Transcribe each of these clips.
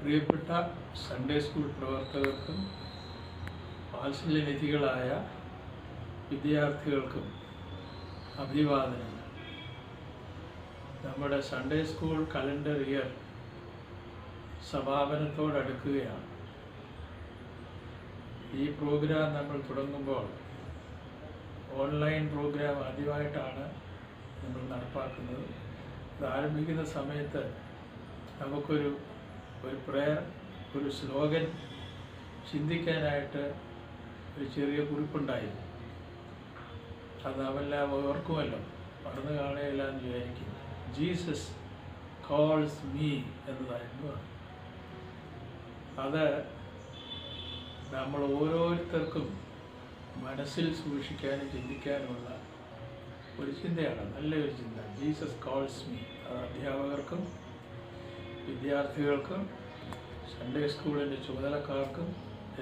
പ്രിയപ്പെട്ട Sunday school പ്രവർത്തകർക്കും വാത്സല്യനിധികളായ വിദ്യാർത്ഥികൾക്കും അഭിവാദനങ്ങൾ. നമ്മുടെ സൺഡേ സ്കൂൾ കലണ്ടർ ഇയർ സമാപനത്തോടടുക്കുകയാണ്. ഈ പ്രോഗ്രാം നമ്മൾ തുടങ്ങുമ്പോൾ ഓൺലൈൻ പ്രോഗ്രാം ആദ്യമായിട്ടാണ് നമ്മൾ നടപ്പാക്കുന്നത്. ഇത് ആരംഭിക്കുന്ന സമയത്ത് നമുക്കൊരു പ്രേയർ, ഒരു സ്ലോഗൻ ചിന്തിക്കാനായിട്ട് ഒരു ചെറിയ കുറിപ്പുണ്ടായിരുന്നു. അത് അവെല്ലാം ഓർക്കുമല്ലോ, മറന്നു കാണുകയില്ല എന്ന് വിചാരിക്കും. ജീസസ് കോൾസ് മീ എന്നതായിരുന്നു. അത് നമ്മൾ ഓരോരുത്തർക്കും മനസ്സിൽ സൂക്ഷിക്കാനും ചിന്തിക്കാനുമുള്ള ഒരു ചിന്തയാണ്, നല്ലൊരു ചിന്ത. Jesus calls me. അത് അധ്യാപകർക്കും വിദ്യാർത്ഥികൾക്കും സൺഡേ സ്കൂളിൻ്റെ ചുമതലക്കാർക്കും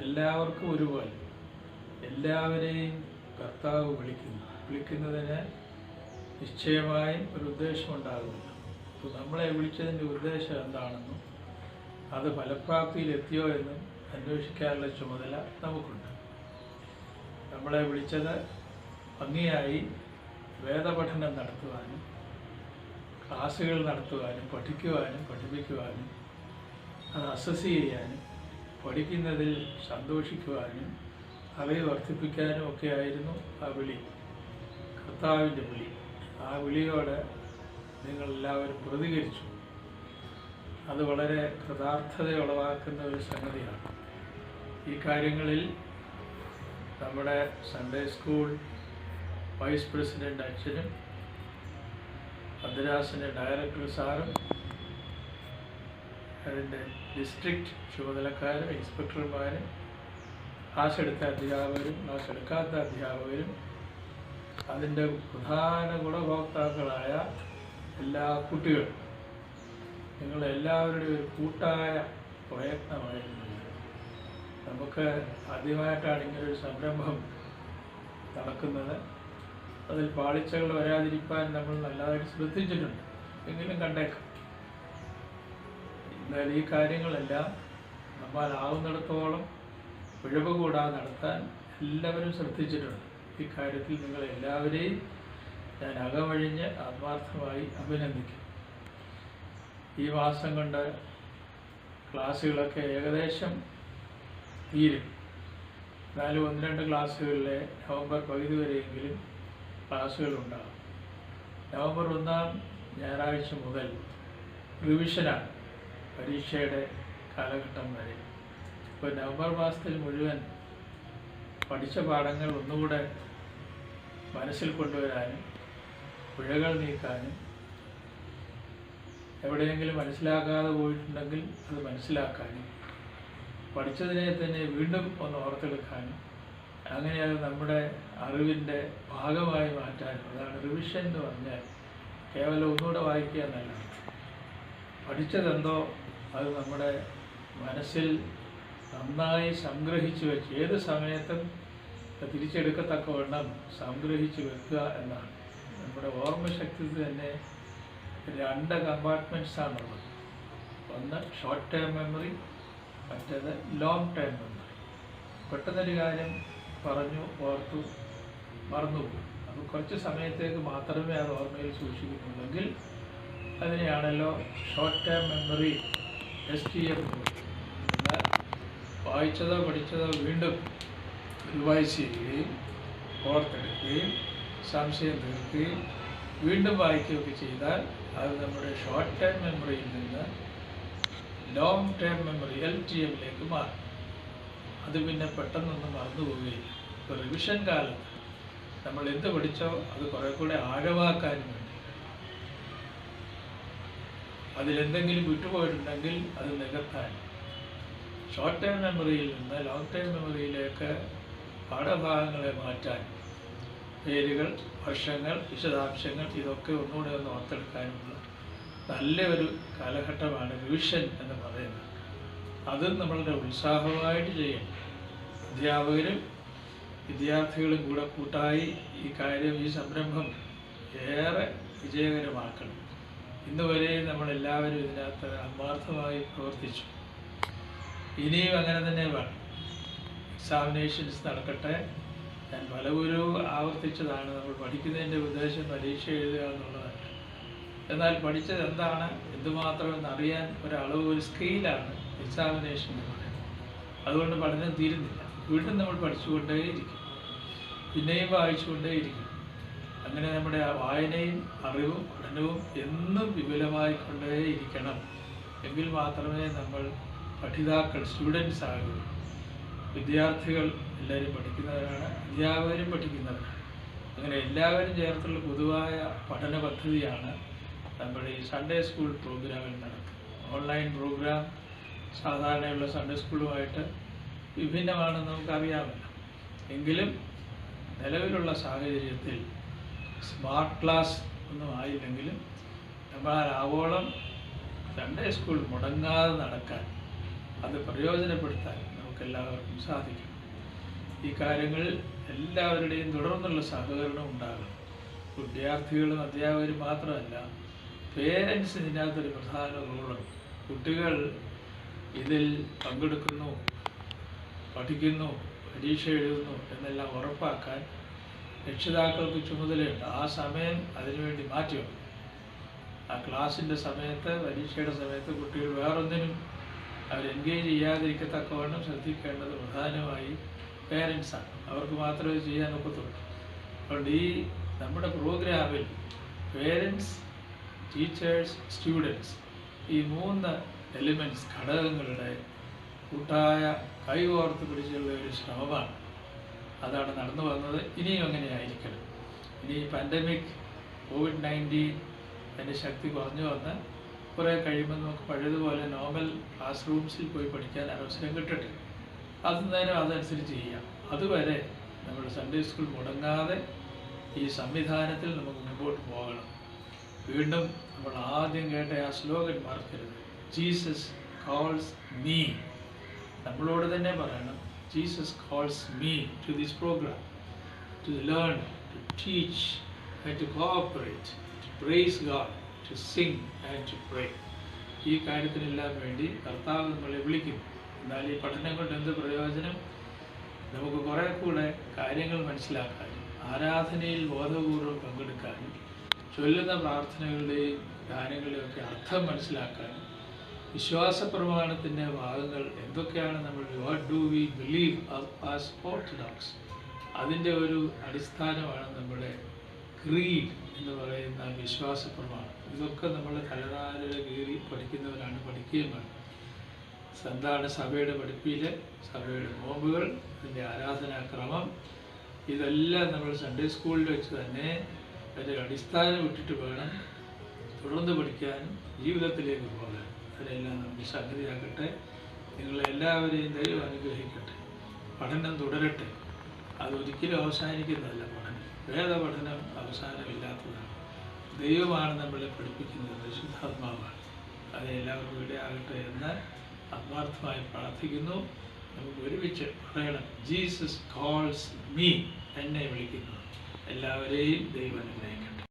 എല്ലാവർക്കും ഒരുപോലെ എല്ലാവരെയും കർത്താവ് വിളിക്കുന്നതിന് നിശ്ചയമായും ഒരു ഉദ്ദേശമുണ്ടാകുമല്ലോ. അപ്പോൾ നമ്മളെ വിളിച്ചതിൻ്റെ ഉദ്ദേശം എന്താണെന്നും അത് ഫലപ്രാപ്തിയിലെത്തിയോ എന്നും അന്വേഷിക്കാനുള്ള ചുമതല നമുക്കുണ്ട്. നമ്മളെ വിളിച്ചത് ഭംഗിയായി വേദപഠനം നടത്തുവാനും ക്ലാസ്സുകൾ നടത്തുവാനും പഠിക്കുവാനും പഠിപ്പിക്കുവാനും അത് അസസ് ചെയ്യാനും പഠിക്കുന്നതിൽ സന്തോഷിക്കുവാനും അവയെ വർദ്ധിപ്പിക്കാനും ഒക്കെ ആയിരുന്നു ആ വിളി, കർത്താവിൻ്റെ വിളി. ആ വിളിയോട് നിങ്ങളെല്ലാവരും പ്രതികരിച്ചു. അത് വളരെ കൃതാർത്ഥത ഉളവാക്കുന്ന ഒരു സംഗതിയാണ്. ഈ കാര്യങ്ങളിൽ നമ്മുടെ സൺഡേ സ്കൂൾ വൈസ് പ്രസിഡൻ്റ് അച്ഛനും മദ്രാസിൻ്റെ ഡയറക്ടർ സാറും അതിൻ്റെ ഡിസ്ട്രിക്റ്റ് ചുമതലക്കാരും ഇൻസ്പെക്ടർമാരും ക്ലാസ് എടുത്ത അധ്യാപകരും ക്ലാസ് എടുക്കാത്ത അധ്യാപകരും അതിൻ്റെ പ്രധാന ഗുണഭോക്താക്കളായ എല്ലാ കുട്ടികളും നിങ്ങളെല്ലാവരുടെയും ഒരു കൂട്ടായ പ്രയത്നമായിരുന്നു. നമുക്ക് ആദ്യമായിട്ടാണ് ഇങ്ങനൊരു സംരംഭം നടക്കുന്നത്. അതിൽ പാളിച്ചകൾ വരാതിരിക്കാൻ നമ്മൾ നല്ലതായിട്ട് ശ്രദ്ധിച്ചിട്ടുണ്ട്, എങ്കിലും കണ്ടേക്കാം. എന്നാൽ ഈ കാര്യങ്ങളെല്ലാം നമ്മളാവുന്നിടത്തോളം പിഴവ് കൂടാതെ നടത്താൻ എല്ലാവരും ശ്രദ്ധിച്ചിട്ടുണ്ട്. ഈ കാര്യത്തിൽ നിങ്ങളെല്ലാവരെയും ഞാൻ അകമഴിഞ്ഞ് ആത്മാർത്ഥമായി അഭിനന്ദിക്കും. ഈ മാസം കൊണ്ട് ക്ലാസ്സുകളൊക്കെ ഏകദേശം തീരും. എന്നാലും 1-2 ക്ലാസ്സുകളിലെ നവംബർ പകുതി വരെയെങ്കിലും ക്ലാസ്സുകളുണ്ടാകും. നവംബർ 1-ാം ഞായറാഴ്ച മുതൽ റിവിഷനാണ്, പരീക്ഷയുടെ കാലഘട്ടം വരെ. ഇപ്പോൾ നവംബർ മാസത്തിൽ മുഴുവൻ പഠിച്ച പാഠങ്ങൾ ഒന്നുകൂടെ മനസ്സിൽ കൊണ്ടുവരാനും പിഴകൾ നീക്കാനും എവിടെയെങ്കിലും മനസ്സിലാക്കാതെ പോയിട്ടുണ്ടെങ്കിൽ അത് മനസ്സിലാക്കാനും പഠിച്ചതിനെ തന്നെ വീണ്ടും ഒന്ന് ഓർത്തെടുക്കാനും അങ്ങനെ അത് നമ്മുടെ അറിവിൻ്റെ ഭാഗമായി മാറ്റാനും. അതാണ് റിവിഷൻ എന്ന് പറഞ്ഞാൽ. കേവലം ഒന്നുകൂടെ വായിക്കുക എന്നല്ല, പഠിച്ചതെന്തോ അത് നമ്മുടെ മനസ്സിൽ നന്നായി സംഗ്രഹിച്ചു വെച്ച് ഏത് സമയത്തും തിരിച്ചെടുക്കത്തക്കവണ്ണം സംഗ്രഹിച്ചു വെക്കുക എന്നാണ്. നമ്മുടെ ഓർമ്മശക്തി തന്നെ 2 കമ്പാർട്ട്മെൻറ്റ്സാണുള്ളത്. ഒന്ന് ഷോർട്ട് ടേം മെമ്മറി, മറ്റേത് ലോങ് ടേം മെമ്മറി. പെട്ടെന്നൊരു കാര്യം പറഞ്ഞു ഓർത്തു മറന്നുപോകും. അത് കുറച്ച് സമയത്തേക്ക് മാത്രമേ അത് ഓർമ്മയിൽ സൂക്ഷിക്കുന്നുള്ളെങ്കിൽ അതിനെയാണല്ലോ ഷോർട്ട് ടേം മെമ്മറി, STM. എന്നാൽ വായിച്ചതോ പഠിച്ചതോ വീണ്ടും റിവൈസ് ചെയ്യുകയും ഓർത്തെടുക്കുകയും സംശയം തീർക്കുകയും വീണ്ടും വായിക്കുകയൊക്കെ ചെയ്താൽ അത് നമ്മുടെ ഷോർട്ട് ടേം മെമ്മറിയിൽ നിന്ന് ലോങ് ടേം മെമ്മറി LTMലേക്ക് മാറും. അത് പിന്നെ പെട്ടെന്നൊന്നും മറന്നു പോവുകയില്ല. ഇപ്പോൾ റിവിഷൻ കാലത്ത് നമ്മൾ എന്ത് പഠിച്ചോ അത് കുറെ കൂടെ ആഴമാക്കാനും വേണ്ടി അതിലെന്തെങ്കിലും വിട്ടുപോയിട്ടുണ്ടെങ്കിൽ അത് നികത്താൻ ഷോർട്ട് ടേം മെമ്മറിയിൽ നിന്ന് ലോങ് ടേം മെമ്മറിയിലേക്ക് പാഠഭാഗങ്ങളെ മാറ്റാൻ പേരുകൾ, വർഷങ്ങൾ, വിശദാംശങ്ങൾ ഇതൊക്കെ ഒന്നുകൂടെ ഒന്ന് ഓർത്തെടുക്കാനുള്ള നല്ലൊരു കാലഘട്ടമാണ് റിവിഷൻ എന്ന് പറയുന്നത്. അത് നമ്മളുടെ ഉത്സാഹമായിട്ട് ചെയ്യണം. അധ്യാപകരും വിദ്യാർത്ഥികളും കൂടെ കൂട്ടായി ഈ കാര്യം, ഈ സംരംഭം ഏറെ വിജയകരമാക്കണം. ഇന്നുവരെ നമ്മളെല്ലാവരും ഇതിനകത്ത് ആത്മാർത്ഥമായി പ്രവർത്തിച്ചു. ഇനിയും അങ്ങനെ തന്നെ വേണം. എക്സാമിനേഷൻസ് നടക്കട്ടെ. ഞാൻ പലവരും ആവർത്തിച്ചതാണ്, നമ്മൾ പഠിക്കുന്നതിൻ്റെ ഉദ്ദേശം പരീക്ഷ എഴുതുക എന്നുള്ളതല്ല. എന്നാൽ പഠിച്ചത് എന്താണ്, എന്തുമാത്രം എന്നറിയാൻ ഒരു സ്കെയിലാണ് എക്സാമിനേഷൻ എന്ന് പറയുന്നത്. അതുകൊണ്ട് പഠനം തീരുന്നില്ല. വീണ്ടും നമ്മൾ പഠിച്ചുകൊണ്ടേയിരിക്കും, പിന്നെയും വായിച്ചുകൊണ്ടേയിരിക്കും. അങ്ങനെ നമ്മുടെ വായനയും അറിവും പഠനവും എന്നും വിപുലമായിക്കൊണ്ടേയിരിക്കണം. എങ്കിൽ മാത്രമേ നമ്മൾ പഠിതാക്കൾ, സ്റ്റുഡൻസ് ആകൂ. വിദ്യാർത്ഥികൾ എല്ലാവരും പഠിക്കുന്നവരാണ്, അധ്യാപകരും പഠിക്കുന്നവരാണ്. അങ്ങനെ എല്ലാവരും ചേർത്തുള്ള പൊതുവായ പഠന പദ്ധതിയാണ് നമ്മുടെ ഈ സൺഡേ സ്കൂൾ പ്രോഗ്രാമിൽ നടക്കുന്നത്. ഓൺലൈൻ പ്രോഗ്രാം സാധാരണയുള്ള സൺഡേ സ്കൂളുമായിട്ട് വിഭിന്നമാണെന്ന് നമുക്കറിയാമല്ലോ. എങ്കിലും നിലവിലുള്ള സാഹചര്യത്തിൽ സ്മാർട്ട് ക്ലാസ് ഒന്നും ആയില്ലെങ്കിലും നമ്മൾ ആവോളം സൺഡേ സ്കൂൾ മുടങ്ങാതെ നടക്കാൻ, അത് പ്രയോജനപ്പെടുത്താൻ നമുക്കെല്ലാവർക്കും സാധിക്കും. ഈ കാര്യങ്ങളിൽ എല്ലാവരുടെയും തുടർന്നുള്ള സഹകരണം ഉണ്ടാകണം. വിദ്യാർത്ഥികളും അധ്യാപകരും മാത്രമല്ല, പേരൻസിന് ഇതിനകത്തൊരു പ്രധാന റോളുണ്ട്. കുട്ടികൾ ഇതിൽ പങ്കെടുക്കുന്നു, പഠിക്കുന്നു, പരീക്ഷ എഴുതുന്നു എന്നെല്ലാം ഉറപ്പാക്കാൻ രക്ഷിതാക്കൾക്ക് ചുമതലയുണ്ട്. ആ സമയം അതിനുവേണ്ടി മാറ്റിവെക്കും. ആ ക്ലാസ്സിൻ്റെ സമയത്ത്, പരീക്ഷയുടെ സമയത്ത് കുട്ടികൾ വേറൊന്നിനും അവർ എൻഗേജ് ചെയ്യാതിരിക്കത്തക്കവണ്ണം ശ്രദ്ധിക്കേണ്ടത് പ്രധാനമായി പേരൻസാണ്. അവർക്ക് മാത്രമേ ചെയ്യാൻ ഒക്കത്തുള്ളൂ. അതുകൊണ്ട് ഈ നമ്മുടെ പ്രോഗ്രാമിൽ പേരൻസ്, ടീച്ചേഴ്സ്, സ്റ്റുഡൻസ്, ഈ 3 എലിമെൻറ്റ്സ്, ഘടകങ്ങളുടെ കൂട്ടായ കൈകോർത്ത് പിടിച്ചുള്ള ഒരു ശ്രമമാണ്. അതാണ് നടന്നു വന്നത്. ഇനിയും അങ്ങനെ ആയിരിക്കണം. ഇനി പാൻഡമിക്, COVID-19 അതിൻ്റെ ശക്തി കുറഞ്ഞു വന്ന് കുറേ കഴിയുമ്പോൾ നമുക്ക് പഴയതുപോലെ നോർമൽ ക്ലാസ് റൂംസിൽ പോയി പഠിക്കാൻ അവസരം കിട്ടട്ടെ. നേരം അതനുസരിച്ച് ചെയ്യാം. അതുവരെ നമ്മുടെ സൺഡേ സ്കൂൾ മുടങ്ങാതെ ഈ സംവിധാനത്തിൽ നമുക്ക് മുമ്പോട്ട് പോകണം. വീണ്ടും നമ്മൾ ആദ്യം കേട്ട ആ സ്ലോഗൻ മറക്കരുത്, ജീസസ് കോൾസ് മീ. നമ്മളോട് തന്നെ പറയണം, Jesus calls me to this programme, to learn, to teach and to cooperate, to praise God, to sing and to pray. ഈ കാര്യത്തിനെല്ലാം വേണ്ടി കർത്താവ് നമ്മളെ വിളിക്കുന്നു. എന്നാൽ ഈ പഠനം കൊണ്ട് എന്ത് പ്രയോജനം? നമുക്ക് കുറേ കൂടെ കാര്യങ്ങൾ മനസ്സിലാക്കാനും, ആരാധനയിൽ ബോധപൂർവ്വം പങ്കെടുക്കാനും, ചൊല്ലുന്ന പ്രാർത്ഥനകളുടെയും ഗാനങ്ങളുടെയൊക്കെ അർത്ഥം മനസ്സിലാക്കാനും, വിശ്വാസ പ്രമാണത്തിൻ്റെ ഭാഗങ്ങൾ എന്തൊക്കെയാണ്, നമ്മൾ what do we believe as orthodox, അതിൻ്റെ ഒരു അടിസ്ഥാനമാണ് നമ്മുടെ ക്രീഡ് എന്ന് പറയുന്ന വിശ്വാസ പ്രമാണം. ഇതൊക്കെ നമ്മൾ തലനാരിൽ കീറി പഠിക്കുന്നവരാണ്, പഠിക്കുകയും വേണം. എന്താണ് സഭയുടെ പഠിപ്പിൽ, സഭയുടെ നോമ്പുകൾ, അതിൻ്റെ ആരാധനാക്രമം, ഇതെല്ലാം നമ്മൾ സൺഡേ സ്കൂളിൽ വെച്ച് തന്നെ അതിൻ്റെ അടിസ്ഥാനം ഇട്ടിട്ട് വേണം തുടർന്ന് പഠിക്കാനും ജീവിതത്തിലേക്ക് പോകാൻ. അതിനെല്ലാം നമുക്ക് സംഗതിയാക്കട്ടെ. നിങ്ങളെല്ലാവരെയും ദൈവം അനുഗ്രഹിക്കട്ടെ. പഠനം തുടരട്ടെ. അതൊരിക്കലും അവസാനിക്കുന്നതല്ല. വേദപഠനം അവസാനമില്ലാത്തതാണ്. ദൈവമാണ് നമ്മളെ പഠിപ്പിക്കുന്നത്, പരിശുദ്ധാത്മാവാണ്. അത് എല്ലാവർക്കും ഇടയാകട്ടെ എന്ന് ആത്മാർത്ഥമായി പ്രാർത്ഥിക്കുന്നു. നമുക്ക് ഒരുമിച്ച് പറയണം, ജീസസ് കോൾസ് മീ, എന്നെ വിളിക്കുന്നു. എല്ലാവരെയും ദൈവം അനുഗ്രഹിക്കട്ടെ.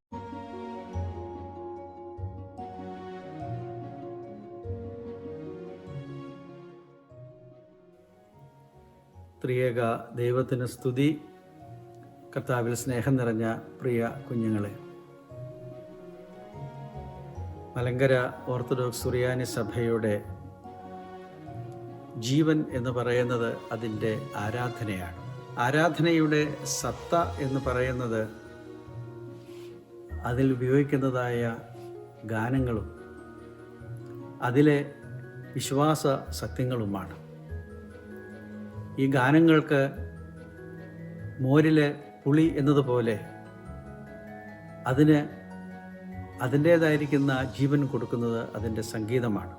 ത്രിയേക ദൈവത്തിന് സ്തുതി. കർത്താവിൽ സ്നേഹം നിറഞ്ഞ പ്രിയ കുഞ്ഞുങ്ങളെ, മലങ്കര ഓർത്തഡോക്സ് സുറിയാനി സഭയുടെ ജീവൻ എന്ന് പറയുന്നത് അതിൻ്റെ ആരാധനയാണ്. ആരാധനയുടെ സത്ത എന്ന് പറയുന്നത് അതിൽ ഉപയോഗിക്കുന്നതായ ഗാനങ്ങളും അതിലെ വിശ്വാസ സത്യങ്ങളുമാണ്. ഈ ഗാനങ്ങൾക്ക് മോരിലെ പുളി എന്നതുപോലെ അതിന് അതിൻ്റേതായിരിക്കുന്ന ജീവൻ കൊടുക്കുന്നത് അതിൻ്റെ സംഗീതമാണ്.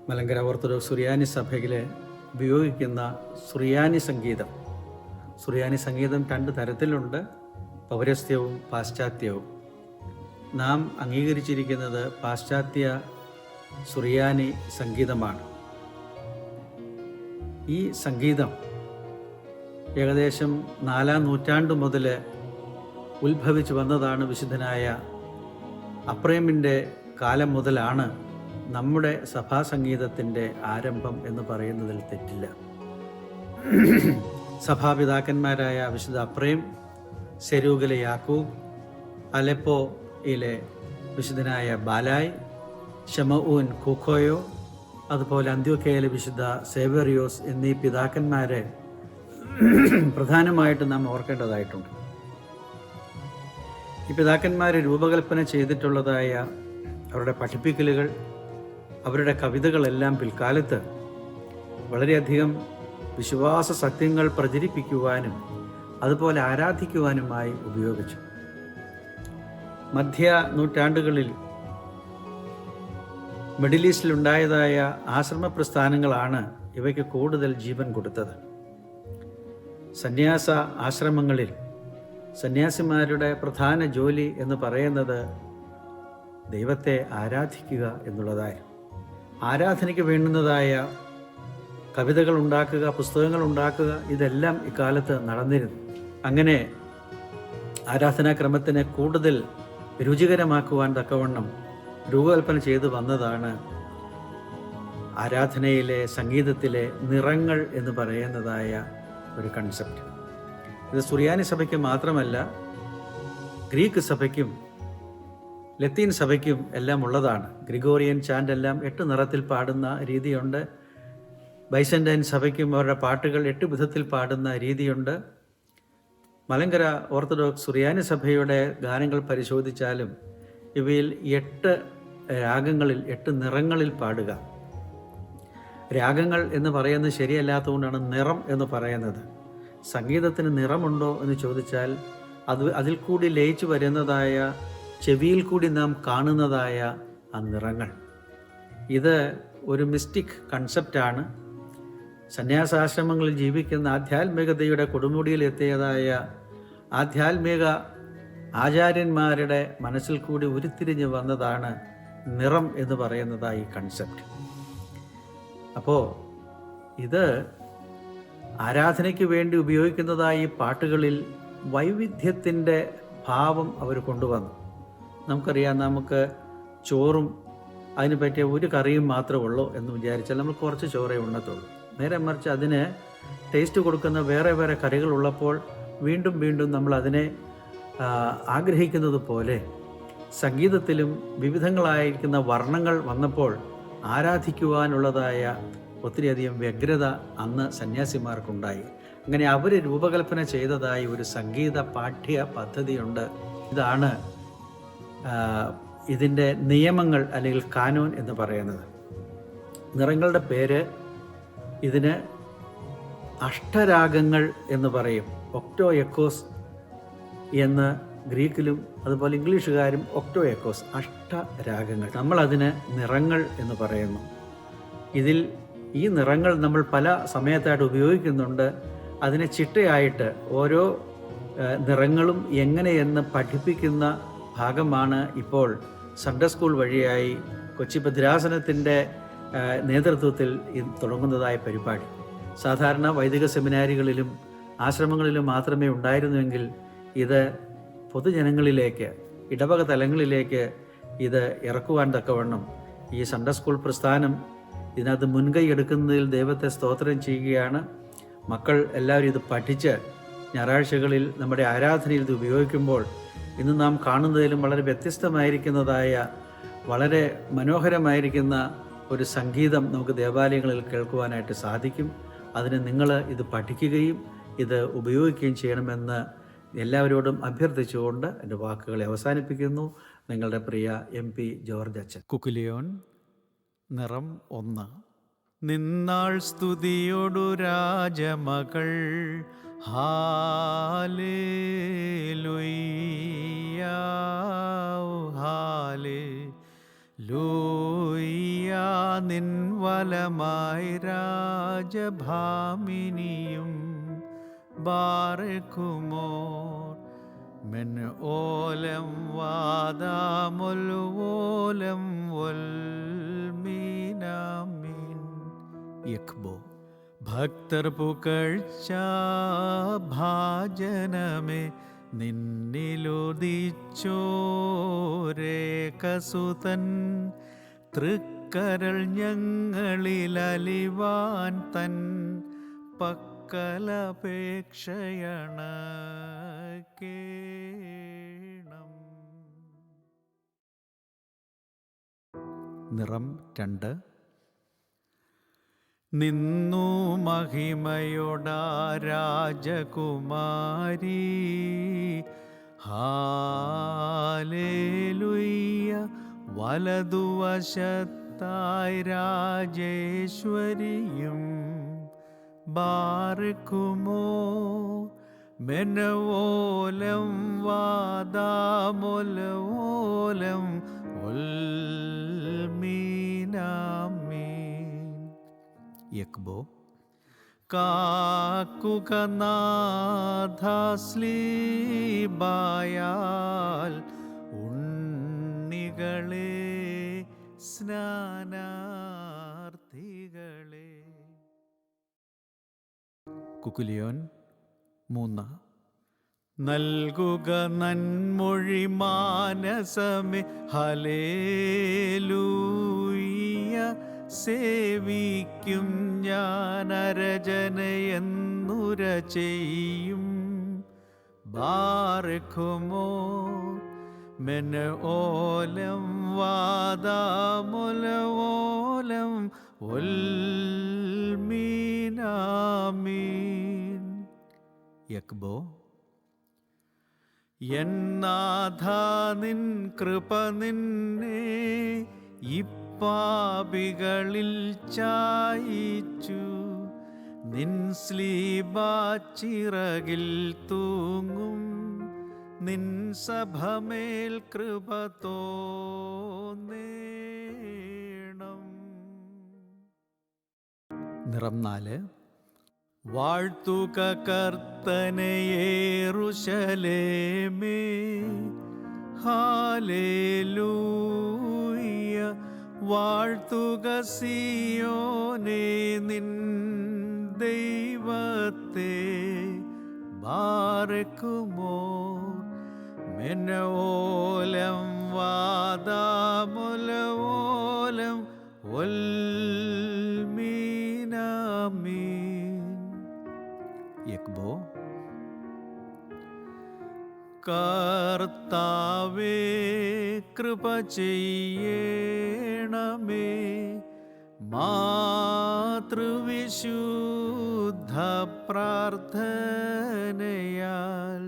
മലങ്കര ഓർത്തഡോക്സ് സുറിയാനി സഭയിൽ ഉപയോഗിക്കുന്ന സുറിയാനി സംഗീതം, സുറിയാനി സംഗീതം 2 തരത്തിലുണ്ട്, പൗരസ്ത്യവും പാശ്ചാത്യവും. നാം അംഗീകരിച്ചിരിക്കുന്നത് പാശ്ചാത്യ സുറിയാനി സംഗീതമാണ്. ഈ സംഗീതം ഏകദേശം 4-ാം നൂറ്റാണ്ട് മുതൽ ഉത്ഭവിച്ചു വന്നതാണ്. വിശുദ്ധനായ അപ്രേമിൻ്റെ കാലം മുതലാണ് നമ്മുടെ സഭാസംഗീതത്തിൻ്റെ ആരംഭം എന്ന് പറയുന്നതിൽ തെറ്റില്ല. സഭാപിതാക്കന്മാരായ വിശുദ്ധ അപ്രേം, സെരൂഗിലെ യാക്കൂബ്, അലെപ്പോയിലെ വിശുദ്ധനായ ബാലായ്, ഷമഊൻ കൂക്കോയോ, അതുപോലെ അന്ത്യോക്യയിലെ വിശുദ്ധ സേവേറിയോസ് എന്നീ പിതാക്കന്മാരെ പ്രധാനമായിട്ടും നാം ഓർക്കേണ്ടതായിട്ടുണ്ട്. ഈ പിതാക്കന്മാർ രൂപകൽപ്പന ചെയ്തിട്ടുള്ളതായ അവരുടെ പഠിപ്പിക്കലുകൾ, അവരുടെ കവിതകളെല്ലാം പിൽക്കാലത്ത് വളരെയധികം വിശ്വാസ സത്യങ്ങൾ പ്രചരിപ്പിക്കുവാനും അതുപോലെ ആരാധിക്കുവാനുമായി ഉപയോഗിച്ചു. മധ്യ നൂറ്റാണ്ടുകളിൽ മിഡിൽ ഈസ്റ്റിലുണ്ടായതായ ആശ്രമ പ്രസ്ഥാനങ്ങളാണ് ഇവയ്ക്ക് കൂടുതൽ ജീവൻ കൊടുത്തത്. സന്യാസ ആശ്രമങ്ങളിൽ സന്യാസിമാരുടെ പ്രധാന ജോലി എന്ന് പറയുന്നത് ദൈവത്തെ ആരാധിക്കുക എന്നുള്ളതായിരുന്നു. ആരാധനയ്ക്ക് വേണ്ടുന്നതായ കവിതകൾ ഉണ്ടാക്കുക, പുസ്തകങ്ങൾ ഉണ്ടാക്കുക, ഇതെല്ലാം ഇക്കാലത്ത് നടന്നിരുന്നു. അങ്ങനെ ആരാധനാക്രമത്തിനെ കൂടുതൽ രുചികരമാക്കുവാൻ തക്കവണ്ണം രൂപകൽപ്പന ചെയ്തു വന്നതാണ് ആരാധനയിലെ സംഗീതത്തിലെ നിറങ്ങൾ എന്ന് പറയുന്നതായ ഒരു കൺസെപ്റ്റ്. ഇത് സുറിയാനി സഭയ്ക്ക് മാത്രമല്ല, ഗ്രീക്ക് സഭയ്ക്കും ലത്തീൻ സഭയ്ക്കും എല്ലാം ഉള്ളതാണ്. ഗ്രിഗോറിയൻ ചാൻഡ് എല്ലാം 8 നിറത്തിൽ പാടുന്ന രീതിയുണ്ട്. ബൈസന്റൈൻ സഭയ്ക്കും അവരുടെ പാട്ടുകൾ 8 വിധത്തിൽ പാടുന്ന രീതിയുണ്ട്. മലങ്കര ഓർത്തഡോക്സ് സുറിയാനി സഭയുടെ ഗാനങ്ങൾ പരിശോധിച്ചാലും ഇവയിൽ 8 രാഗങ്ങളിൽ 8 നിറങ്ങളിൽ പാടുക. രാഗങ്ങൾ എന്ന് പറയുന്നത് ശരിയല്ലാത്തതുകൊണ്ടാണ് നിറം എന്ന് പറയുന്നത്. സംഗീതത്തിന് നിറമുണ്ടോ എന്ന് ചോദിച്ചാൽ അതിൽ കൂടി ലയിച്ചു വരുന്നതായ, ചെവിയിൽ കൂടി നാം കാണുന്നതായ ആ നിറങ്ങൾ, ഇത് ഒരു മിസ്റ്റിക് കൺസെപ്റ്റാണ്. സന്യാസാശ്രമങ്ങളിൽ ജീവിക്കുന്ന ആധ്യാത്മികതയുടെ കൊടുമുടിയിൽ എത്തിയതായ ആധ്യാത്മിക ആചാര്യന്മാരുടെ മനസ്സിൽ കൂടി ഉരുത്തിരിഞ്ഞ് വന്നതാണ് നിറം എന്ന് പറയുന്നതായി കൺസെപ്റ്റ്. അപ്പോൾ ഇത് ആരാധനയ്ക്ക് വേണ്ടി ഉപയോഗിക്കുന്നതായി പാട്ടുകളിൽ വൈവിധ്യത്തിൻ്റെ ഭാവം അവർ കൊണ്ടുവന്നു. നമുക്കറിയാം, നമുക്ക് ചോറും അതിന് പറ്റിയ ഒരു കറിയും മാത്രമേ ഉള്ളൂ എന്ന് വിചാരിച്ചാൽ നമ്മൾ കുറച്ച് ചോറേ ഉണ്ണത്തുള്ളൂ. നേരെ മറിച്ച് അതിന് ടേസ്റ്റ് കൊടുക്കുന്ന വേറെ വേറെ കറികൾ ഉള്ളപ്പോൾ വീണ്ടും വീണ്ടും നമ്മൾ അതിനെ ആഗ്രഹിക്കുന്നത് പോലെ സംഗീതത്തിലും വിവിധങ്ങളായിരിക്കുന്ന വർണ്ണങ്ങൾ വന്നപ്പോൾ ആരാധിക്കുവാനുള്ളതായ ഒത്തിരിയധികം വ്യഗ്രത അന്ന് സന്യാസിമാർക്കുണ്ടായി. അങ്ങനെ അവർ രൂപകൽപ്പന ചെയ്തതായി ഒരു സംഗീത പാഠ്യ പദ്ധതിയുണ്ട്. ഇതാണ് ഇതിൻ്റെ നിയമങ്ങൾ അല്ലെങ്കിൽ കാനോൻ എന്ന് പറയുന്നത്. നിറങ്ങളുടെ പേര് ഇതിന് അഷ്ടരാഗങ്ങൾ എന്ന് പറയും. ഒക്ടോ എക്കോസ് എന്ന് ഗ്രീക്കിലും അതുപോലെ ഇംഗ്ലീഷുകാരും ഒക്ടോ എക്കോസ്, അഷ്ടരാഗങ്ങൾ. നമ്മളതിന് നിറങ്ങൾ എന്ന് പറയുന്നു. ഈ നിറങ്ങൾ നമ്മൾ പല സമയത്തായിട്ട് ഉപയോഗിക്കുന്നുണ്ട്. അതിനെ ചിട്ടയായിട്ട് ഓരോ നിറങ്ങളും എങ്ങനെയെന്ന് പഠിപ്പിക്കുന്ന ഭാഗമാണ് ഇപ്പോൾ സൺഡേ സ്കൂൾ വഴിയായി കൊച്ചി ഭദ്രാസനത്തിൻ്റെ നേതൃത്വത്തിൽ തുടങ്ങുന്നതായ പരിപാടി. സാധാരണ വൈദിക സെമിനാരികളിലും ആശ്രമങ്ങളിലും മാത്രമേ ഉണ്ടായിരുന്നുവെങ്കിൽ ഇത് പൊതുജനങ്ങളിലേക്ക്, ഇടവക തലങ്ങളിലേക്ക് ഇത് ഇറക്കുവാൻ തക്കവണ്ണം ഈ സൺഡേ സ്കൂൾ പ്രസ്ഥാനം ഇതിനകത്ത് മുൻകൈ എടുക്കുന്നതിൽ ദൈവത്തെ സ്തോത്രം ചെയ്യുകയാണ്. മക്കൾ എല്ലാവരും ഇത് പഠിച്ച് ഞായറാഴ്ചകളിൽ നമ്മുടെ ആരാധനയിൽ ഇത് ഉപയോഗിക്കുമ്പോൾ ഇന്ന് നാം കാണുന്നതിലും വളരെ വ്യത്യസ്തമായിരിക്കുന്നതായ, വളരെ മനോഹരമായിരിക്കുന്ന ഒരു സംഗീതം നമുക്ക് ദേവാലയങ്ങളിൽ കേൾക്കുവാനായിട്ട് സാധിക്കും. അതിന് നിങ്ങൾ ഇത് പഠിക്കുകയും ഇത് ഉപയോഗിക്കുകയും ചെയ്യണമെന്ന് എല്ലാവരോടും അഭ്യർത്ഥിച്ചുകൊണ്ട് എൻ്റെ വാക്കുകളെ അവസാനിപ്പിക്കുന്നു. നിങ്ങളുടെ പ്രിയ MP ജോർജ് അച്ഛൻ. കുക്കുലിയോൻ, നിറം 1. നിന്നാൾ സ്തുതിയൊടു രാജമകൾ, ഹാലേലൂയ ഹാലേലൂയ. നിൻ വലമായി രാജഭാമിനിയും ബാറക്കുമോർ മെൻ ഓലം വാദാമുൽവോലം വൽമീനാമീൻ. യക്ബോ. ഭക്തർ പുകഴ്ച ഭാജനമേ നിന്നിലുദിച്ചോരേകസുതൻ തൃക്കരങ്ങളിൽ കരൾ ഞങ്ങളിൽ അലിവാൻ തൻ പക്കലപേക്ഷയണക്കേണം. നിറം 2. നിന്നു മഹിമയോടാ രാജകുമാരി, ഹാലേലുയ്യ. വലതുവശത്തായി രാജേശ്വരിയും ബാർക്കുമോ. മെനവോലം വാദാമൊലവോലം ഉൽമീനാമീൻ. യക്ബോ. കാക്കുക നാഥസ്ലീബായാൽ ഉണ്ണികളെ സ്നാനാർത്ഥികളെ. കുക്കുലിയോൻ 3. നൽകുക നന്മൊഴി മാനസമേ ഹല്ലേലൂയ. സേവിക്കും ഞാൻ അരജനയെന്നുര ചെയ്യും. ബാർക്കുമോ. മെനഓലം വാദാമൊലവോലം ഉൽമീനാമീൻ. യക്ബോ. എന്നാഥാ നിൻ കൃപ നിന്നെ ഇപ്പാപികളിൽ ചായിച്ചു. നിൻ സ്ലീബാച്ചിറകിൽ തൂങ്ങും. നിൻ സഭമേൽ കൃപ തോന്നേണം. നിറം 4. വാഴ്ത്തുക കർത്തനെ യെരൂശലേമേ, ഹാലേലൂയ. വാഴ്ത്തുക സിയോനെ നിൻ ദൈവത്തെ. ബാർക്കുമോ. മെനവോലം വാദാമൊലവോലം ഉൽമീനാമീൻ. യക്ബോ. കർത്താവേ കൃപ ചെയ്യണമേ. മാതൃവിശുദ്ധ പ്രാർത്ഥനയാൽ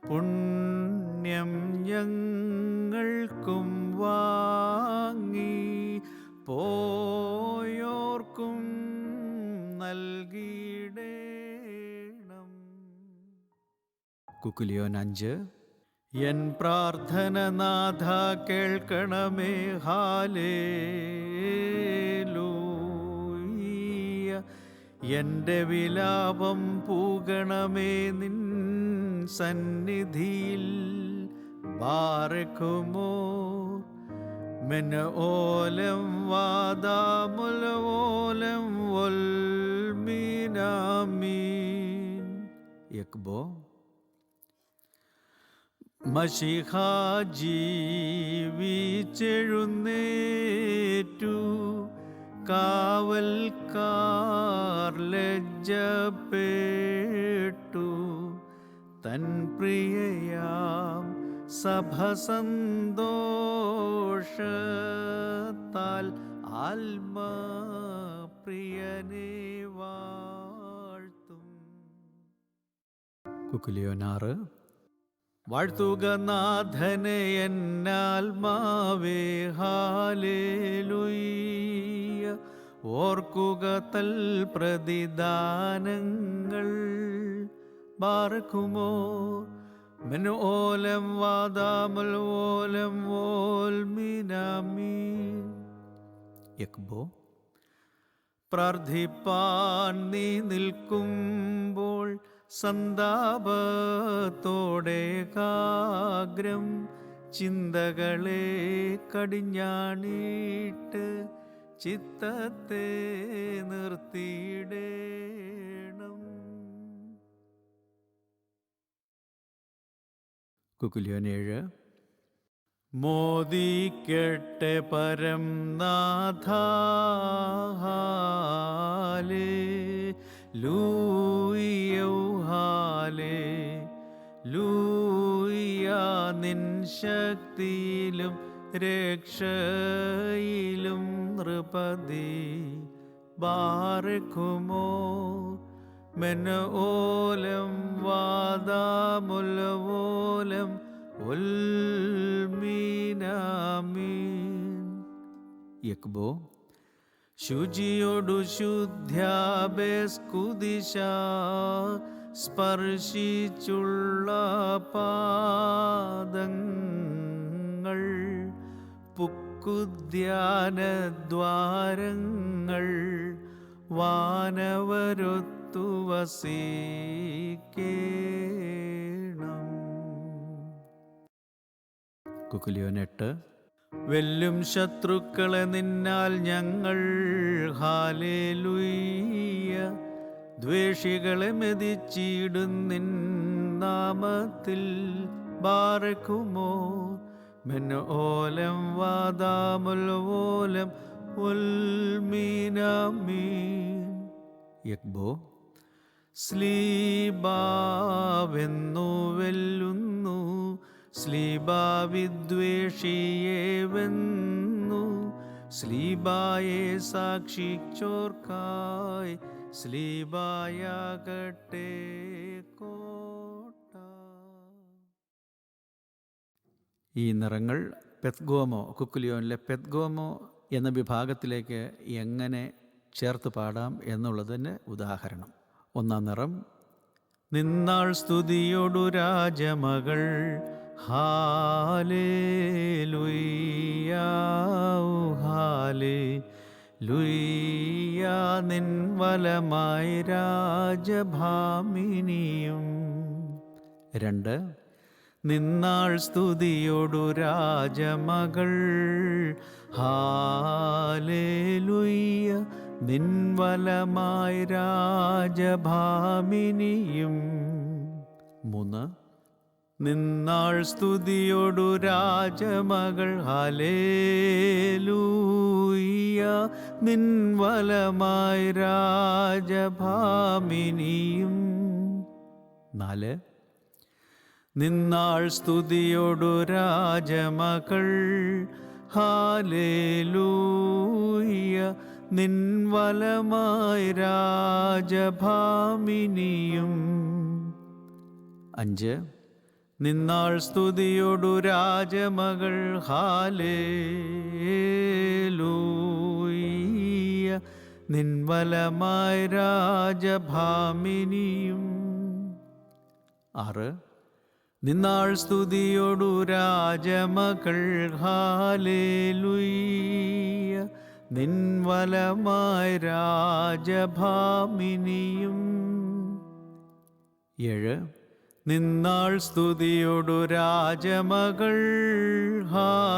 പുണ്യം ഞങ്ങൾക്കും വാങ്ങി പോയോർക്കും നൽകിയിടേണം. കുക്കുലിയോൻ 5. എൻ പ്രാർത്ഥന നാഥ കേൾക്കണമേ. ഹാലേലൂയ. എൻ്റെ വിലാപം പൂകണമേ നിൻ സന്നിധിയിൽ. ബാർക്കുമോ. മെനഓലം വാദാമൊലവോലം ഉൽമീനാമീൻ. യക്ബോ. മശിഹ ജീവിച്ചെഴുന്നേറ്റു. കാവൽക്കാർ ലജ്ജപ്പെട്ടു. തൻ പ്രിയയാം സഭ സന്തോഷത്താൽ ആത്മപ്രിയനെ വാഴ്ത്തും. കുക്കുലിയോൻ 6. വാഴ്ത്തുക നാഥനെ എന്നാത്മാവേ. ഹാലേലൂയ. ഓർക്കുക തൽ പ്രതിദാനങ്ങൾ. ബാർക്കുമോ. മെനോലം വാദാമൊലവോലം ഓൽമീനാമീൻ. യക്ബോ. പ്രാർത്ഥിപ്പാൻ നീ നിൽക്കുമ്പോൾ സന്താപത്തോടേകാഗ്രം ചിന്തകളെ കടിഞ്ഞാണിട്ട് ചിത്തത്തെ നിർത്തിയിടേണം. കുക്കുലിയോൻ 7. മോദിക്കട്ടെ പരം നാഥ ലൂയ്യ ലൂയ്യ നിൻ ശക്തിയിലും രക്ഷയിലും നൃപതി ബാറക്കുമോ മെന ഓലം വാദാമുലവോലം ഉൽമീനാമീൻ. യക്ബോ ശുചിയോടു ശുദ്ധ്യാബേസ്കുദിശ സ്പർശിച്ചുള്ള പാദങ്ങൾ പുക്കുദ്യാനദ്വാരങ്ങൾ വാനവരൊത്തു വസിക്കേണം. കുക്കുലിയോൻ 8. വെല്ലും ശത്രുക്കളെ നിന്നാൽ ഞങ്ങൾ ഹാലേലൂയ്യ. ദ്വേഷികളെ മെതിച്ചിടുന്നിൻ നാമത്തിൽ ബാറക്കുമോ മെൻ ഓലം വാദാമുൽവോലം ഉൽമീനാമീൻ. യക്ബോ സ്ലീബാവെന്നു വെല്ലുന്നു സ്ലീബാവിദ്വേഷിയെ വെന്നു സ്ലീബായെ സാക്ഷിച്ചോർക്കായി സ്ലീബായാകട്ടെ കോട്ട. ഈ നിറങ്ങൾ പെത്ഗോമോ കുക്കുലിയോനിലെ പെത്ഗോമോ എന്ന വിഭാഗത്തിലേക്ക് എങ്ങനെ ചേർത്ത് പാടാം എന്നുള്ളതിന് ഉദാഹരണം. 1-ാം നിറം നിന്നാൾ സ്തുതിയോടു രാജമകൾ ഹാലേലൂയ്യ ഹാലേലൂയ്യ നിൻ വലമായി രാജഭാമിനിയും. 2. നിന്നാൾ സ്തുതിയോടു രാജമകൾ ഹാലേലൂയ്യ നിൻ വലമായി രാജഭാമിനിയും. 3. നിന്നാൾ സ്തുതിയോടു രാജമകൾ ഹല്ലേലൂയ നിൻ വലമായി രാജഭാമിനിയും. 4. നിന്നാൾ സ്തുതിയോടു രാജമകൾ ഹല്ലേലൂയ നിൻ വലമായി രാജഭാമിനിയും. 5. നിന്നാൾ സ്തുതിയോടു രാജമകൾ ഹാലേലൂയ നിൻ വലമായി രാജഭാമിനിയും. 6. നിന്നാൾ സ്തുതിയോടു രാജമകൾ ഹാലേലൂയ നിൻ വലമായി രാജഭാമിനിയും. 7. നിന്നാൾ സ്തുതിയോടു രാജമകൾ ഹാലേലൂയ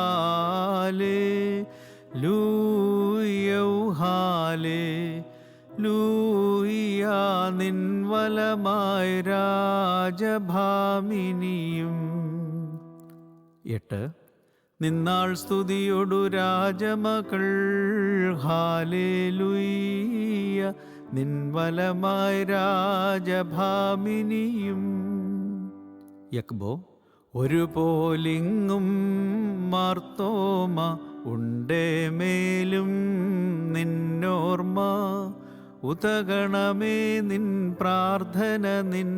ഹാലേലൂയ നിൻ വലമായി രാജഭാമിനിയും. 8. നിന്നാൾ സ്തുതിയോടു രാജമകൾ ഹാലേലൂയ നിൻ വലമായി രാജഭാമിനിയും. യക്ബോ ഒരു പോലിങ്ങും മാർത്തോമ ഉണ്ടേ മേലും നിന്നോർമ്മ ഉതകണമേ നിൻ പ്രാർത്ഥന നിൻ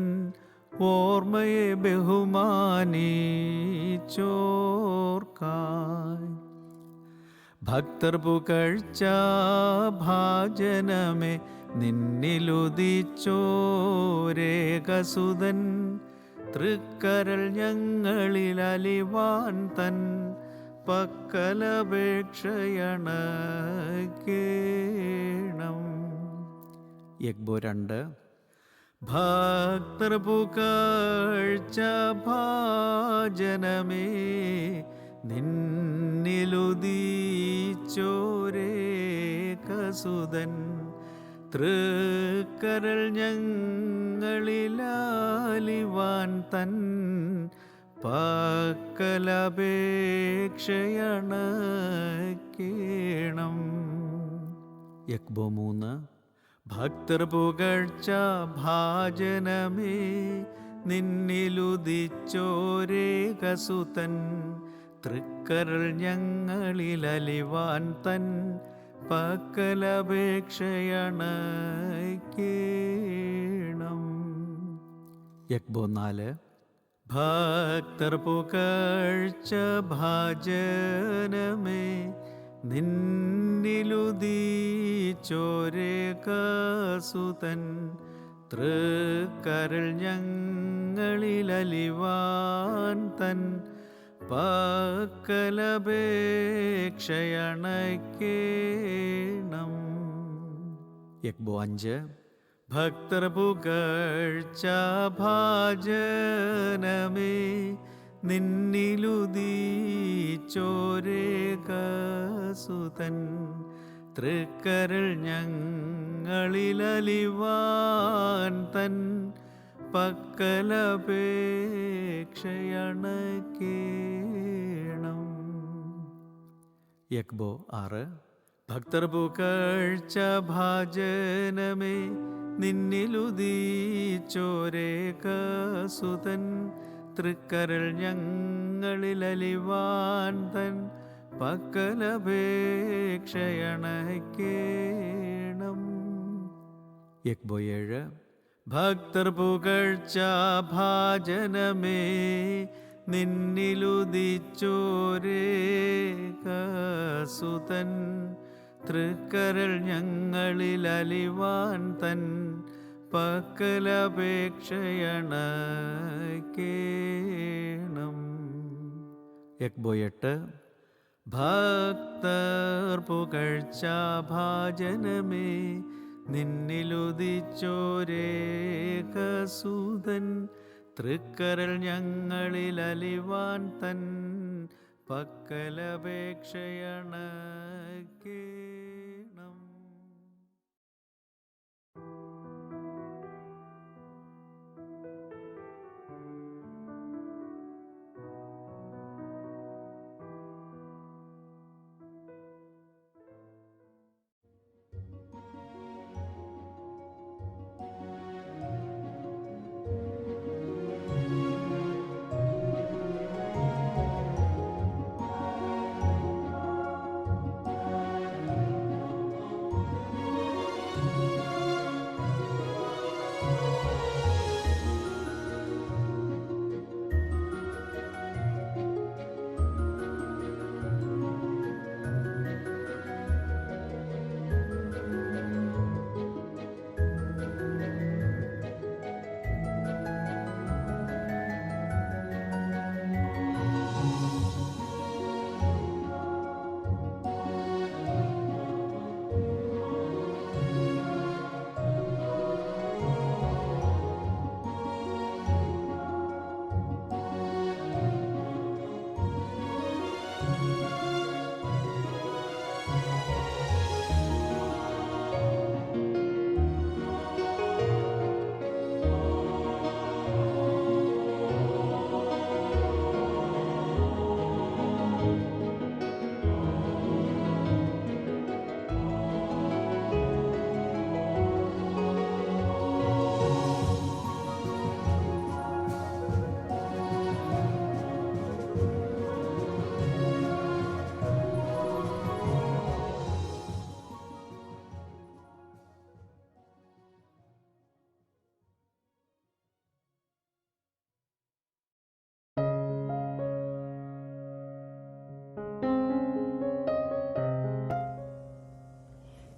ഓർമ്മയെ ബഹുമാനിച്ചോർക്കായി. ഭക്തർ പുകഴ്ച ഭാജനമേ നിന്നിലുദിച്ചോരേകസുതൻ തൃക്കരൾ ഞങ്ങളിൽ അലിവാൻ തൻ പക്കലപേക്ഷയണക്കേണം. യക്ബോ 2. ഭക്തർ പുകഴ്ച ഭാജനമേ നിന്നിലുദിച്ചോരേകസുതൻ തൃക്കരൾ ഞങ്ങളിലാലിവാൻ തൻ പക്കലപേക്ഷയണക്കേണം. യക്ബോ 3. ഭക്തർ പുകഴ്ച ഭാജനമേ നിന്നിലുദിച്ചോരേകസുതൻ തൃക്കരൾ ഞങ്ങളിലലിവാൻ തൻ പക്കലപേക്ഷയണക്കേണം. യക്ബോ 4. ഭക്തർ പുകഴ്ച ഭാജനമേ നിന്നിലുദിച്ചോരേകസുതൻ തൃക്കരൾ ഞങ്ങളിലലിവാൻ തൻ പക്കലപേക്ഷയണക്കേണം. യക്ബോ 5. ഭക്തർ പുകഴ്ച ഭാജനമേ നിന്നിലുദിച്ചോരേകസുതൻ തൃക്കരൾ ഞങ്ങളിലലിവാൻ തൻ പക്കലപേക്ഷയണക്കേണം. യക്ബോ 6. ഭക്തർ പുകഴ്ച ഭാജനമേ നിന്നിലുദിച്ചോരേകസുതൻ തൃക്കരൾ ഞങ്ങളിലലിവാൻ തൻ പക്കലപേക്ഷയണക്കേണം. യക്ബോ 7. ഭക്തർ പുകഴ്ച ഭാജനമേ നിന്നിലുദിച്ചോരേകസുതൻ തൃക്കരൾ ഞങ്ങളിലലിവാൻ തൻ പക്കലപേക്ഷയണക്കേണം. യക്ബോ 8. ഭക്തർ പുകഴ്ച ഭാജനമേ നിന്നിലുദിച്ചോരേകസുതൻ തൃക്കരൾ ഞങ്ങളിലലിവാൻ തൻ പക്കലപേക്ഷയണക്കേണം.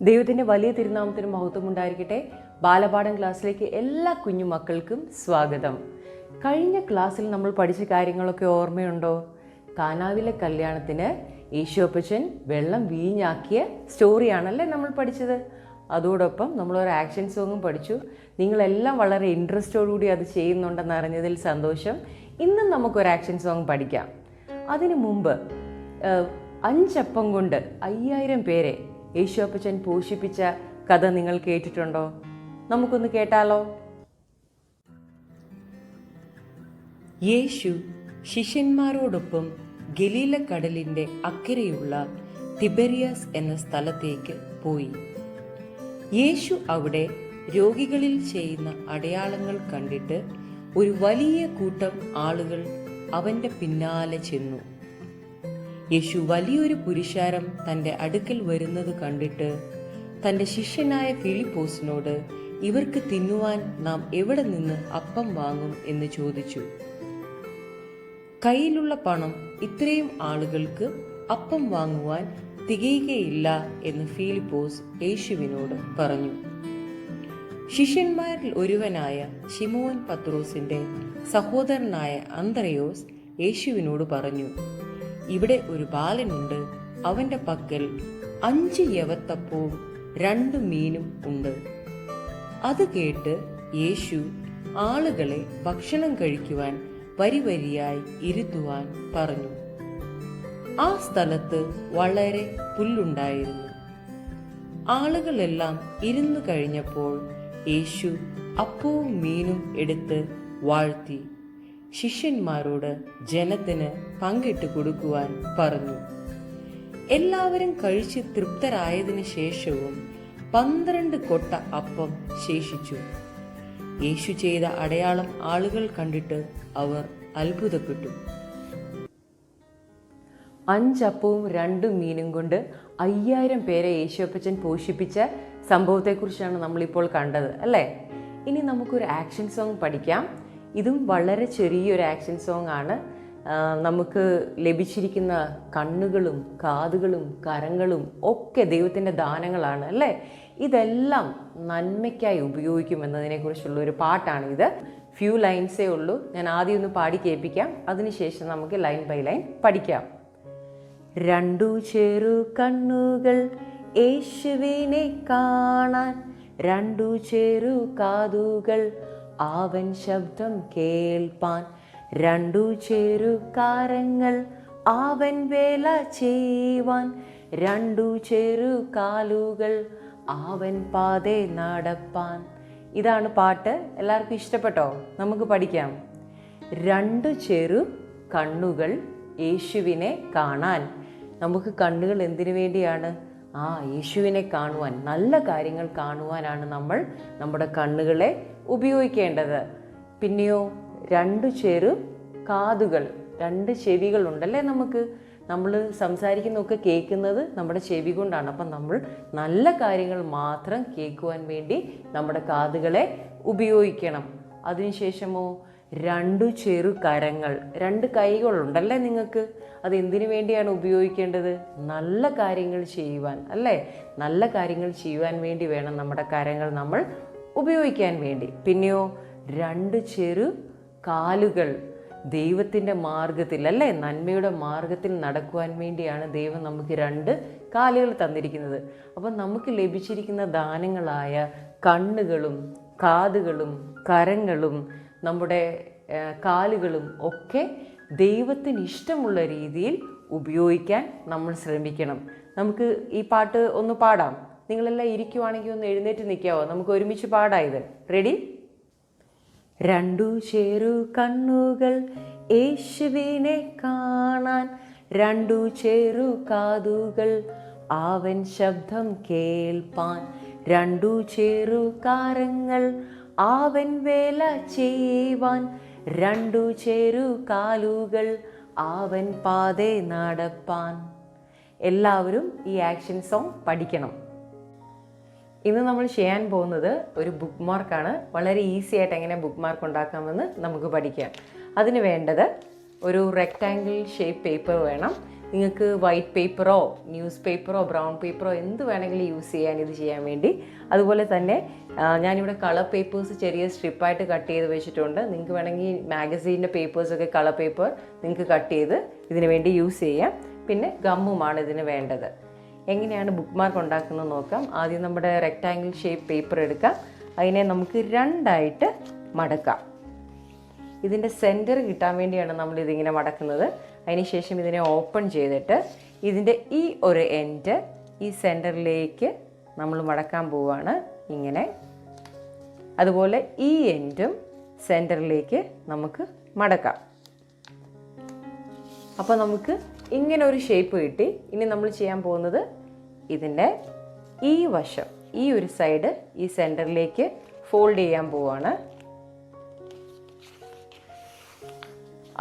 ദൈവത്തിൻ്റെ വലിയ തിരുനാമത്തിന് മഹത്വം ഉണ്ടായിരിക്കട്ടെ. ബാലപാഠം ക്ലാസ്സിലേക്ക് എല്ലാ കുഞ്ഞു മക്കൾക്കും സ്വാഗതം. കഴിഞ്ഞ ക്ലാസ്സിൽ നമ്മൾ പഠിച്ച കാര്യങ്ങളൊക്കെ ഓർമ്മയുണ്ടോ? കാനാവിലെ കല്യാണത്തിന് യേശുവപ്പച്ചൻ വെള്ളം വീഞ്ഞാക്കിയ സ്റ്റോറിയാണല്ലേ നമ്മൾ പഠിച്ചത്. അതോടൊപ്പം നമ്മളൊരു ആക്ഷൻ സോങ്ങും പഠിച്ചു. നിങ്ങളെല്ലാം വളരെ ഇൻട്രസ്റ്റോടുകൂടി അത് ചെയ്യുന്നുണ്ടെന്ന് അറിഞ്ഞതിൽ സന്തോഷം. ഇന്നും നമുക്കൊരു ആക്ഷൻ സോങ് പഠിക്കാം. അതിനു മുമ്പ് 5 അപ്പം കൊണ്ട് 5000 പേരെ യേശുവപ്പച്ചൻ പോഷിപ്പിച്ച കഥ നിങ്ങൾ കേട്ടിട്ടുണ്ടോ? നമുക്കൊന്ന് കേട്ടാലോ. യേശു ശിഷ്യന്മാരോടൊപ്പം ഗലീലക്കടലിൻ്റെ അക്കരെയുള്ള തിബെരിയാസ് എന്ന സ്ഥലത്തേക്ക് പോയി. യേശു അവിടെ രോഗികളിൽ ചെയ്യുന്ന അടയാളങ്ങൾ കണ്ടിട്ട് ഒരു വലിയ കൂട്ടം ആളുകൾ അവൻ്റെ പിന്നാലെ ചെന്നു. യേശു വലിയൊരു പുരുഷാരം തൻ്റെ അടുക്കൽ വരുന്നത് കണ്ടിട്ട് തൻ്റെ ശിഷ്യനായ ഫിലിപ്പോസിനോട്, ഇവർക്ക് തിന്നുവാൻ നാം എവിടെ നിന്ന് അപ്പം വാങ്ങും എന്ന് ചോദിച്ചു. കയ്യിലുള്ള പണം ഇത്രയും ആളുകൾക്ക് അപ്പം വാങ്ങുവാൻ തികയുകയില്ല എന്ന് ഫിലിപ്പോസ് യേശുവിനോട് പറഞ്ഞു. ശിഷ്യന്മാരിൽ ഒരുവനായ ശിമോൻ പത്രോസിന്റെ സഹോദരനായ അന്ത്രയോസ് യേശുവിനോട് പറഞ്ഞു, ഇവിടെ ഒരു ബാലനുണ്ട്, അവന്റെ പക്കൽ 5 യവത്തപ്പവും 2 മീനും ഉണ്ട്. അത് കേട്ട് യേശു ആളുകളെ ഭക്ഷണം കഴിക്കുവാൻ വരിവരിയായി ഇരുത്തുവാൻ പറഞ്ഞു. ആ സ്ഥലത്ത് വളരെ പുല്ലുണ്ടായിരുന്നു. ആളുകളെല്ലാം ഇരുന്നു കഴിഞ്ഞപ്പോൾ യേശു അപ്പവും മീനും എടുത്ത് വാഴ്ത്തി ശിഷ്യന്മാരോട് ജനത്തിന് പങ്കിട്ട് കൊടുക്കുവാൻ പറഞ്ഞു. എല്ലാവരും കഴിച്ച് തൃപ്തരായതിനു ശേഷവും 12 കൊട്ട അപ്പം ശേഷിച്ചു. യേശു ചെയ്ത അടയാളം ആളുകൾ കണ്ടിട്ട് അവർ അത്ഭുതപ്പെട്ടു. 5 അപ്പവും 2 മീനും കൊണ്ട് 5000 പേരെ യേശുപ്പച്ചൻ പോഷിപ്പിച്ച സംഭവത്തെക്കുറിച്ചാണ് നമ്മളിപ്പോൾ കണ്ടത്, അല്ലേ? ഇനി നമുക്കൊരു ആക്ഷൻ സോങ് പഠിക്കാം. ഇതും വളരെ ചെറിയൊരു ആക്ഷൻ സോങ് ആണ്. നമുക്ക് ലഭിച്ചിരിക്കുന്ന കണ്ണുകളും കാതുകളും കരങ്ങളും ഒക്കെ ദൈവത്തിൻ്റെ ദാനങ്ങളാണ്, അല്ലേ? ഇതെല്ലാം നന്മയ്ക്കായി ഉപയോഗിക്കുമെന്നതിനെക്കുറിച്ചുള്ള ഒരു പാട്ടാണിത്. ഫ്യൂ ലൈൻസേ ഉള്ളൂ. ഞാൻ ആദ്യം ഒന്ന് പാടി കേൾപ്പിക്കാം, അതിനുശേഷം നമുക്ക് ലൈൻ ബൈ ലൈൻ പഠിക്കാം. 2 ചെറു കണ്ണുകൾ യേശുവിനെ കാണാൻ, 2 ചെറു കാതുകൾ അവൻ ശബ്ദം കേൾപ്പാൻ, 2 ചെറു കരങ്ങൾ അവൻ വേല ചെയ്യുവാൻ, 2 ചെറു കാലുകൾ അവൻ പാതേ നടപ്പാൻ. ഇതാണ് പാട്ട്. എല്ലാവർക്കും ഇഷ്ടപ്പെട്ടോ? നമുക്ക് പഠിക്കാം. 2 ചെറു കണ്ണുകൾ യേശുവിനെ കാണാൻ. നമുക്ക് കണ്ണുകൾ എന്തിനു വേണ്ടിയാണ്? യേശുവിനെ കാണുവാൻ, നല്ല കാര്യങ്ങൾ കാണുവാനാണ് നമ്മൾ നമ്മുടെ കണ്ണുകളെ ഉപയോഗിക്കേണ്ടത്. പിന്നെയോ 2 ചെറു കാതുകൾ, 2 ചെവികളുണ്ടല്ലേ നമുക്ക്. നമ്മൾ സംസാരിക്കുന്നതൊക്കെ കേൾക്കുന്നത് നമ്മുടെ ചെവി കൊണ്ടാണ്. അപ്പം നമ്മൾ നല്ല കാര്യങ്ങൾ മാത്രം കേൾക്കുവാൻ വേണ്ടി നമ്മുടെ കാതുകളെ ഉപയോഗിക്കണം. അതിനുശേഷമോ 2 ചെറു കരങ്ങൾ, 2 കൈകളുണ്ടല്ലേ നിങ്ങൾക്ക്. അത് എന്തിനു വേണ്ടിയാണ് ഉപയോഗിക്കേണ്ടത്? നല്ല കാര്യങ്ങൾ ചെയ്യുവാൻ, അല്ലേ? നല്ല കാര്യങ്ങൾ ചെയ്യുവാൻ വേണ്ടി വേണം നമ്മുടെ കരങ്ങൾ നമ്മൾ ഉപയോഗിക്കാൻ വേണ്ടി. പിന്നെയോ 2 ചെറു കാലുകൾ, ദൈവത്തിൻ്റെ മാർഗത്തിൽ, അല്ലേ, നന്മയുടെ മാർഗത്തിൽ നടക്കുവാൻ വേണ്ടിയാണ് ദൈവം നമുക്ക് 2 കാലുകൾ തന്നിരിക്കുന്നത്. അപ്പം നമുക്ക് ലഭിച്ചിരിക്കുന്ന ദാനങ്ങളായ കണ്ണുകളും കാതുകളും കരങ്ങളും നമ്മുടെ കാലുകളും ഒക്കെ ദൈവത്തിന് ഇഷ്ടമുള്ള രീതിയിൽ ഉപയോഗിക്കാൻ നമ്മൾ ശ്രമിക്കണം. നമുക്ക് ഈ പാട്ട് ഒന്ന് പാടാം. നിങ്ങളെല്ലാം ഇരിക്കുവാണെങ്കിൽ ഒന്ന് എഴുന്നേറ്റ് നിൽക്കാവോ? നമുക്ക് ഒരുമിച്ച് പാടാം ഇത്. റെഡി? 2 ചെറു കണ്ണുകൾ യേശുവിനെ കാണാൻ, 2 ചെറു കാതുകൾ അവൻ ശബ്ദം കേൾപ്പാൻ, 2 ചെറു കരങ്ങൾ അവൻ വേല ചെയ്യുവാൻ, 2 ചെറു കാലുകൾ അവൻ പാതേ നടപ്പാൻ. എല്ലാവരും ഈ ആക്ഷൻ സോങ് പഠിക്കണം. ഇന്ന് നമ്മൾ ചെയ്യാൻ പോകുന്നത് ഒരു ബുക്ക് മാർക്കാണ്. വളരെ ഈസി ആയിട്ട് എങ്ങനെ ബുക്ക് മാർക്ക് ഉണ്ടാക്കാമെന്ന് നമുക്ക് പഠിക്കാം. അതിന് വേണ്ടത് ഒരു റെക്റ്റാങ്കിൾ ഷേപ്പ് പേപ്പർ വേണം. നിങ്ങൾക്ക് വൈറ്റ് പേപ്പറോ ന്യൂസ് പേപ്പറോ ബ്രൗൺ പേപ്പറോ എന്ത് വേണമെങ്കിലും യൂസ് ചെയ്യാൻ ഇത് ചെയ്യാൻ വേണ്ടി. അതുപോലെ തന്നെ ഞാനിവിടെ കളർ പേപ്പേഴ്സ് ചെറിയ സ്ട്രിപ്പായിട്ട് കട്ട് ചെയ്ത് വെച്ചിട്ടുണ്ട്. നിങ്ങൾക്ക് വേണമെങ്കിൽ മാഗസീൻ്റെ പേപ്പേഴ്സൊക്കെ കളർ പേപ്പർ നിങ്ങൾക്ക് കട്ട് ചെയ്ത് ഇതിന് വേണ്ടി യൂസ് ചെയ്യാം. പിന്നെ ഗമ്മുമാണ് ഇതിന് വേണ്ടത്. എങ്ങനെയാണ് ബുക്ക് മാർക്ക് ഉണ്ടാക്കുന്നത് നോക്കാം. ആദ്യം നമ്മുടെ റെക്റ്റാങ്കിൾ ഷേപ്പ് പേപ്പർ എടുക്കാം. അതിനെ നമുക്ക് 2ആയിട്ട് മടക്കാം. ഇതിൻ്റെ സെൻറ്റർ കിട്ടാൻ വേണ്ടിയാണ് നമ്മളിതിങ്ങനെ മടക്കുന്നത്. അതിനുശേഷം ഇതിനെ ഓപ്പൺ ചെയ്തിട്ട് ഇതിൻ്റെ ഈ ഒരു എൻഡ് ഈ സെൻറ്ററിലേക്ക് നമ്മൾ മടക്കാൻ പോവുകയാണ് ഇങ്ങനെ. അതുപോലെ ഈ എൻഡും സെൻറ്ററിലേക്ക് നമുക്ക് മടക്കാം. അപ്പോൾ നമുക്ക് ഇങ്ങനെ ഒരു ഷേപ്പ് കിട്ടി. ഇനി നമ്മൾ ചെയ്യാൻ പോകുന്നത് ഇതിൻ്റെ ഈ വശം, ഈ ഒരു സൈഡ് ഈ സെൻറ്ററിലേക്ക് ഫോൾഡ് ചെയ്യാൻ പോവാണ്.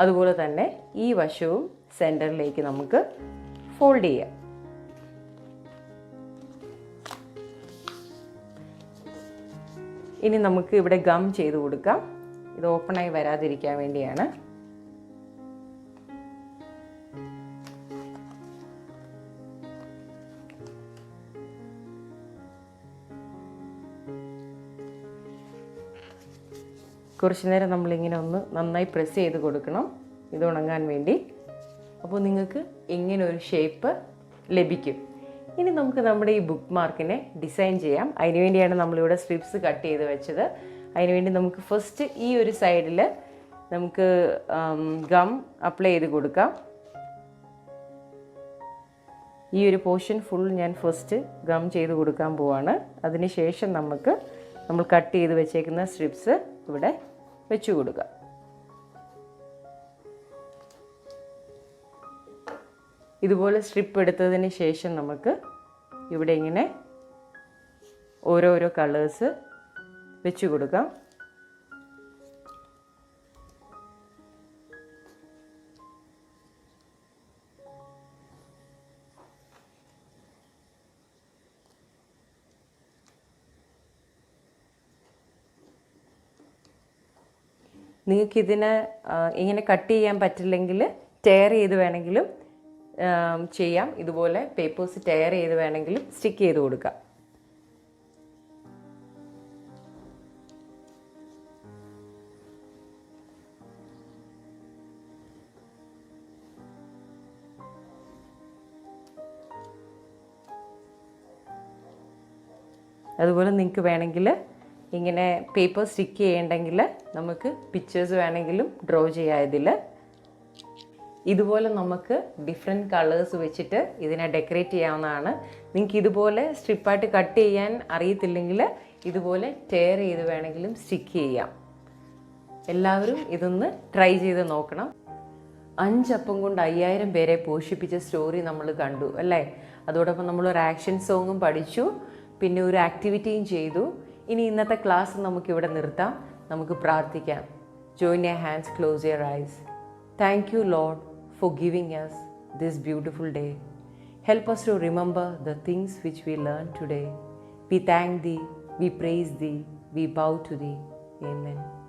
അതുപോലെ തന്നെ ഈ വശവും സെൻറ്ററിലേക്ക് നമുക്ക് ഫോൾഡ് ചെയ്യാം. ഇനി നമുക്ക് ഇവിടെ ഗം ചെയ്ത് കൊടുക്കാം. ഇത് ഓപ്പണായി വരാതിരിക്കാൻ വേണ്ടിയാണ്. കുറച്ച് നേരം നമ്മളിങ്ങനെ ഒന്ന് നന്നായി പ്രസ് ചെയ്ത് കൊടുക്കണം ഇത് ഉണങ്ങാൻ വേണ്ടി. അപ്പോൾ നിങ്ങൾക്ക് ഇങ്ങനെ ഒരു ഷേപ്പ് ലഭിക്കും. ഇനി നമുക്ക് നമ്മുടെ ഈ ബുക്ക് മാർക്കിനെ ഡിസൈൻ ചെയ്യാം. അതിനുവേണ്ടിയാണ് നമ്മളിവിടെ സ്ട്രിപ്സ് കട്ട് ചെയ്ത് വെച്ചത്. അതിനുവേണ്ടി നമുക്ക് ഫസ്റ്റ് ഈ ഒരു സൈഡിൽ നമുക്ക് ഗം അപ്ലൈ ചെയ്ത് കൊടുക്കാം. ഈ ഒരു പോർഷൻ ഫുൾ ഞാൻ ഫസ്റ്റ് ഗം ചെയ്ത് കൊടുക്കാൻ പോവാണ്. അതിനുശേഷം നമ്മൾ കട്ട് ചെയ്ത് വെച്ചേക്കുന്ന സ്ട്രിപ്സ് ഇവിടെ വെച്ച് കൊടുക്കുക. ഇതുപോലെ സ്ട്രിപ്പ് എടുത്തതിന് ശേഷം നമുക്ക് ഇവിടെ ഇങ്ങനെ ഓരോരോ കളേഴ്സ് വെച്ച് കൊടുക്കാം. നിങ്ങൾക്കിതിനെ ഇങ്ങനെ കട്ട് ചെയ്യാൻ പറ്റില്ലെങ്കിൽ ടയർ ചെയ്ത് വേണമെങ്കിലും ചെയ്യാം. ഇതുപോലെ പേപ്പേഴ്സ് ടയർ ചെയ്ത് വേണമെങ്കിലും സ്റ്റിക്ക് ചെയ്ത് കൊടുക്കാം. അതുപോലെ നിങ്ങൾക്ക് വേണമെങ്കിൽ ഇങ്ങനെ പേപ്പർ സ്റ്റിക്ക് ചെയ്യണമെങ്കിൽ നമുക്ക് പിക്ചേഴ്സ് വേണമെങ്കിലും ഡ്രോ ചെയ്യാം ഇതിൽ. ഇതുപോലെ നമുക്ക് ഡിഫറെൻറ്റ് കളേഴ്സ് വെച്ചിട്ട് ഇതിനെ ഡെക്കറേറ്റ് ചെയ്യാവുന്നതാണ്. നിങ്ങൾക്ക് ഇതുപോലെ സ്ട്രിപ്പായിട്ട് കട്ട് ചെയ്യാൻ അറിയത്തില്ലെങ്കിൽ ഇതുപോലെ ടയർ ചെയ്ത് വേണമെങ്കിലും സ്റ്റിക്ക് ചെയ്യാം. എല്ലാവരും ഇതൊന്ന് ട്രൈ ചെയ്ത് നോക്കണം. 5 അപ്പം കൊണ്ട് 5000 പേരെ പോഷിപ്പിച്ച സ്റ്റോറി നമ്മൾ കണ്ടു അല്ലേ? അതോടൊപ്പം നമ്മളൊരു ആക്ഷൻ സോങ്ങും പഠിച്ചു, പിന്നെ ഒരു ആക്ടിവിറ്റിയും ചെയ്തു. ഇനി ഇന്നത്തെ ക്ലാസ് നമുക്കിവിടെ നിർത്താം. നമുക്ക് പ്രാർത്ഥിക്കാം. Join your hands, close your eyes. Thank you, Lord, for giving us this beautiful day. Help us to remember the things which we learned today. We thank Thee, we praise Thee, we bow to Thee. Amen.